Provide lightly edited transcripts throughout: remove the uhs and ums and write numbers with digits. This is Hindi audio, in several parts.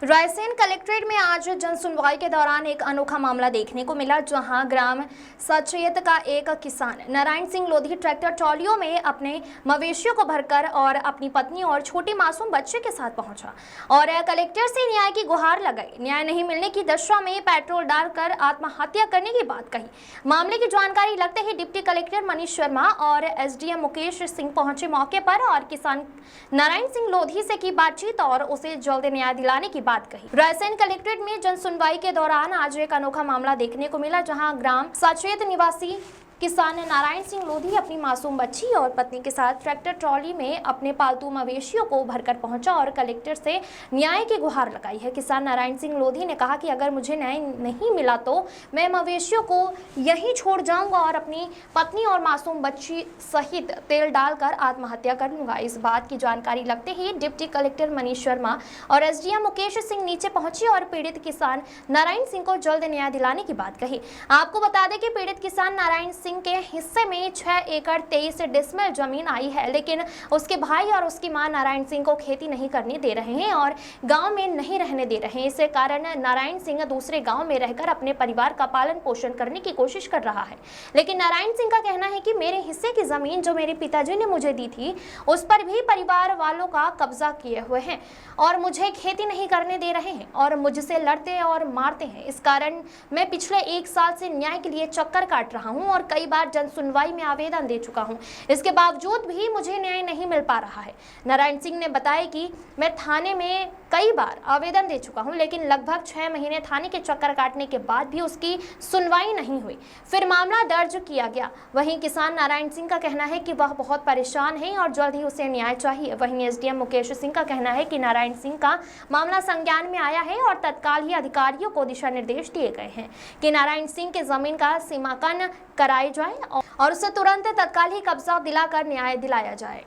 रायसेन कलेक्ट्रेट में आज जन सुनवाई के दौरान एक अनोखा मामला देखने को मिला, जहां ग्राम सचेत का एक किसान नारायण सिंह लोधी ट्रैक्टर ट्रॉलियों में अपने मवेशियों को भरकर और अपनी पत्नी और छोटे मासूम बच्चे के साथ पहुंचा और कलेक्टर से न्याय की गुहार लगाई। न्याय नहीं मिलने की दशा में पेट्रोल डालकर आत्महत्या करने की बात कही। मामले की जानकारी लगते ही डिप्टी कलेक्टर मनीष शर्मा और एसडीएम मुकेश सिंह पहुंचे मौके पर और किसान नारायण सिंह लोधी से की बातचीत और उसे जल्द न्याय दिलाने की बात कही। रायसेन कलेक्ट्रेट में जन सुनवाई के दौरान आज एक अनोखा मामला देखने को मिला, जहां ग्राम सचेत निवासी किसान नारायण सिंह लोधी अपनी मासूम बच्ची और पत्नी के साथ ट्रैक्टर ट्रॉली में अपने पालतू मवेशियों को भरकर पहुंचा और कलेक्टर से न्याय की गुहार लगाई है। किसान नारायण सिंह लोधी ने कहा कि अगर मुझे न्याय नहीं मिला तो मैं मवेशियों को यहीं छोड़ जाऊंगा और अपनी पत्नी और मासूम बच्ची सहित तेल डालकर आत्महत्या कर लूंगा। इस बात की जानकारी लगते ही डिप्टी कलेक्टर मनीष शर्मा और एसडीएम मुकेश सिंह नीचे पहुंचे और पीड़ित किसान नारायण सिंह को जल्द न्याय दिलाने की बात कही। आपको बता दें कि पीड़ित किसान नारायण सिंह के हिस्से में 6 एकड़ 23 डिसमिल जमीन आई है, लेकिन उसके भाई और उसकी मां नारायण सिंह को खेती नहीं करने दे रहे हैं और गांव में नहीं रहने दे रहे हैं। इस कारण नारायण सिंह दूसरे गांव में रहकर अपने परिवार का पालन पोषण करने की कोशिश कर रहा है। लेकिन नारायण सिंह का कहना है कि मेरे हिस्से की जमीन जो मेरे पिताजी ने मुझे दी थी, उस पर भी परिवार वालों का कब्जा किए हुए हैं और मुझे खेती नहीं करने दे रहे हैं और मुझसे लड़ते और मारते हैं। इस कारण मैं पिछले 1 साल से न्याय के लिए चक्कर काट रहा हूं और कई बार जन सुनवाई में आवेदन दे चुका हूं। इसके बावजूद भी मुझे न्याय नहीं मिल पा रहा है। नारायण सिंह ने बताया कि मैं थाने में कई बार आवेदन दे चुका हूं, लेकिन लगभग 6 महीने थाने के चक्कर काटने के बाद भी उसकी सुनवाई नहीं हुई। फिर मामला दर्ज किया गया। वहीं किसान नारायण सिंह का कहना है कि वह बहुत परेशान है और जल्द ही उसे न्याय चाहिए। वहीं एसडीएम मुकेश सिंह का कहना है कि नारायण सिंह का मामला संज्ञान में आया है और तत्काल ही अधिकारियों को दिशा निर्देश दिए गए हैं कि नारायण सिंह के जमीन का सीमांकन कराया जाए और उसे तुरंत तत्काल ही कब्जा दिलाकर न्याय दिलाया जाए।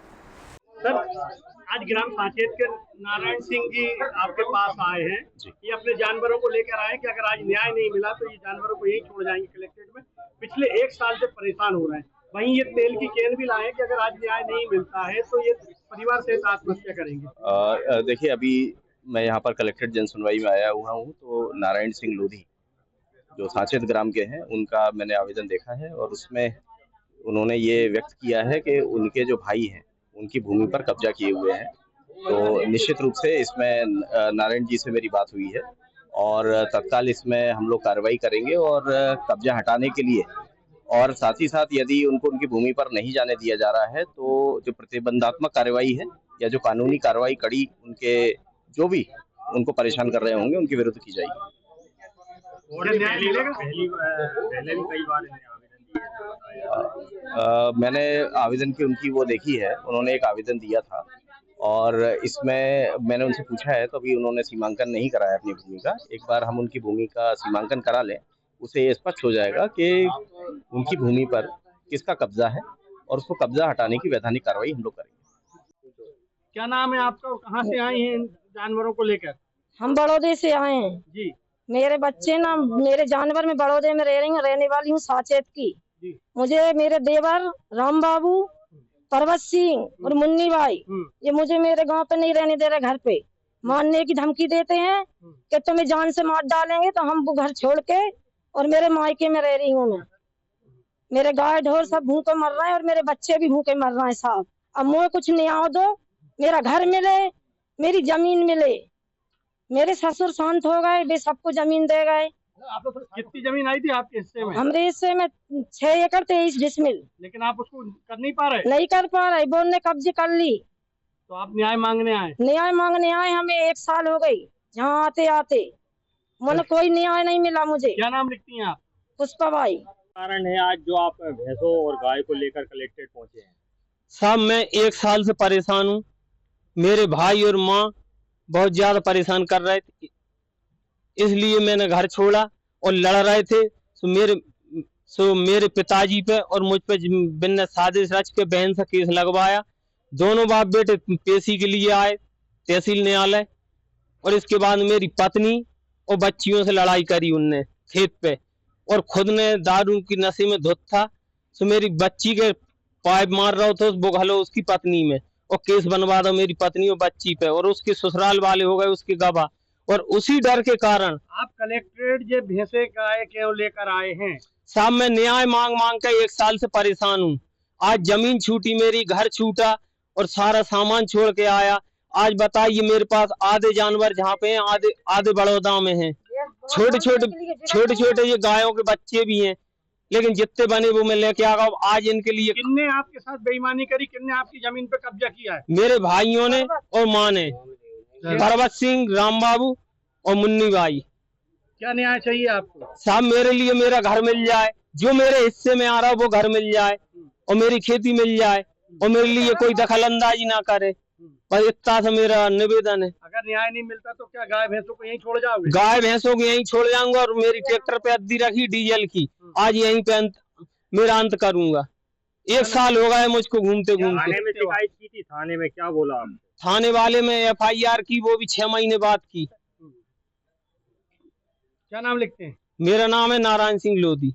सर, आज ग्राम साचेत के नारायण सिंह जी आपके पास आए हैं। ये अपने जानवरों को लेकर आए कि अगर आज न्याय नहीं मिला तो ये जानवरों को यहीं छोड़ जाएंगे कलेक्ट्रेट में। पिछले 1 साल से परेशान हो रहे हैं। वहीं ये तेल की कैन भी लाए कि अगर आज न्याय नहीं मिलता है तो ये परिवार से आत्महत्या करेंगे। देखिए, अभी मैं यहाँ पर कलेक्ट्रेट जन सुनवाई में आया हुआ हूँ, तो नारायण सिंह लोधी जो साचेत ग्राम के हैं, उनका मैंने आवेदन देखा है और उसमें उन्होंने ये व्यक्त किया है कि उनके जो भाई हैं उनकी भूमि पर कब्जा किए हुए हैं। तो निश्चित रूप से इसमें नारायण जी से मेरी बात हुई है और तत्काल इसमें हम लोग कार्रवाई करेंगे और कब्जा हटाने के लिए, और साथ ही साथ यदि उनको उनकी भूमि पर नहीं जाने दिया जा रहा है तो जो प्रतिबंधात्मक कार्रवाई है या जो कानूनी कार्रवाई कड़ी उनके जो भी उनको परेशान कर रहे होंगे उनके विरुद्ध की जाएगी। मैंने आवेदन की उनकी वो देखी है, उन्होंने एक आवेदन दिया था और इसमें मैंने उनसे पूछा है तो अभी उन्होंने सीमांकन नहीं कराया अपनी भूमि का। एक बार हम उनकी भूमि का सीमांकन करा लें, उसे ये स्पष्ट हो जाएगा कि उनकी भूमि पर किसका कब्जा है और उसको कब्जा हटाने की वैधानिक कार्रवाई हम लोग करेंगे। क्या नाम है आपका और कहाँ से आए हैं जानवरों को लेकर? हम बड़ौदे से आए हैं जी। मेरे बच्चे ना, मेरे जानवर में बड़ौदे में रहने वाली हूँ साचेत की। मुझे मेरे देवर राम बाबू, पर्वत सिंह और मुन्नी भाई, ये मुझे मेरे गांव पे नहीं रहने दे रहे। घर पे मारने की धमकी देते हैं कि तुम्हें जान से मार डालेंगे। तो हम वो घर छोड़ के और मेरे मायके में रह रही हूँ मैं। मेरे गाय ढोर सब भूखे मर रहे हैं और मेरे बच्चे भी भूखे मर रहे हैं साहब। अब मुझे कुछ न्याय दो, मेरा घर मिले, मेरी जमीन मिले। मेरे ससुर शांत हो गए, वे सबको जमीन दे गए। कितनी जमीन आई थी आपके हिस्से में? हमारे हिस्से में 6 एकड़ 23 डिसमिल। लेकिन आप उसको कर नहीं पा रहे? नहीं कर पा रहे, बोल ने कब्जे कर ली। तो आप न्याय मांगने आए? न्याय मांगने आए, हमें 1 साल हो गई यहाँ आते आते। मन कोई न्याय नहीं मिला मुझे। क्या नाम लिखती हैं आप? पुष्पा बाई। कारण है आज जो आप भैंसों और गाय को लेकर कलेक्ट्रेट पहुंचे हैं? साहब, मैं 1 साल से परेशान हूँ। मेरे भाई और माँ बहुत ज्यादा परेशान कर रहे थे, इसलिए मैंने घर छोड़ा और लड़ रहे थे। मेरे पिताजी पे और मुझ पे बिना साजिश रच के बहन से केस लगवाया। दोनों बाप बेटे पेशी के लिए आए तहसील न्यायालय और इसके बाद मेरी पत्नी और बच्चियों से लड़ाई करी उनने खेत पे, और खुद ने दारू की नशे में धुत था। तो मेरी बच्ची के पाइप मार रहा था वो घलो उसकी पत्नी में, और केस बनवा दो मेरी पत्नी और बच्ची पे, और उसके ससुराल वाले हो गए उसके गवाह, और उसी डर के कारण आप कलेक्ट्रेट जो भैंसे गाय क्यों लेकर आए हैं? साहब मैं न्याय मांग मांग कर 1 साल से परेशान हूँ। आज जमीन छूटी मेरी, घर छूटा और सारा सामान छोड़ के आया। आज बताइए मेरे पास आधे जानवर जहाँ पे हैं, आधे आधे बड़ौदा में हैं। छोटे छोटे ये गायों के बच्चे भी हैं, लेकिन जितने बने वो मैं लेके आ गया। आज इनके लिए किन्ने आपके साथ बेईमानी करी? किन्ने आपकी जमीन पे कब्जा किया है? मेरे भाइयों ने और माँ ने, परवत सिंह, राम बाबू और मुन्नी भाई। क्या न्याय चाहिए आपको? साहब मेरे लिए मेरा घर मिल जाए, जो मेरे हिस्से में आ रहा है वो घर मिल जाए और मेरी खेती मिल जाए और मेरे लिए कोई दखल अंदाजी ना करे, पर इतना सा मेरा निवेदन है। अगर न्याय नहीं मिलता तो क्या गाय भैंसों को यहीं छोड़ जाओगे? गाय भैंसों की यहीं छोड़ जाऊंगा और मेरी ट्रैक्टर पे अद्दी रखी डीजल की, आज यहीं पे मेरा अंत करूंगा। 1 साल हो गए मुझको घूमते घूमते। थाने में शिकायत की थी, थाने में क्या बोला आप? थाने वाले में FIR की, वो भी 6 महीने बाद की। क्या नाम लिखते हैं? मेरा नाम है नारायण सिंह लोधी।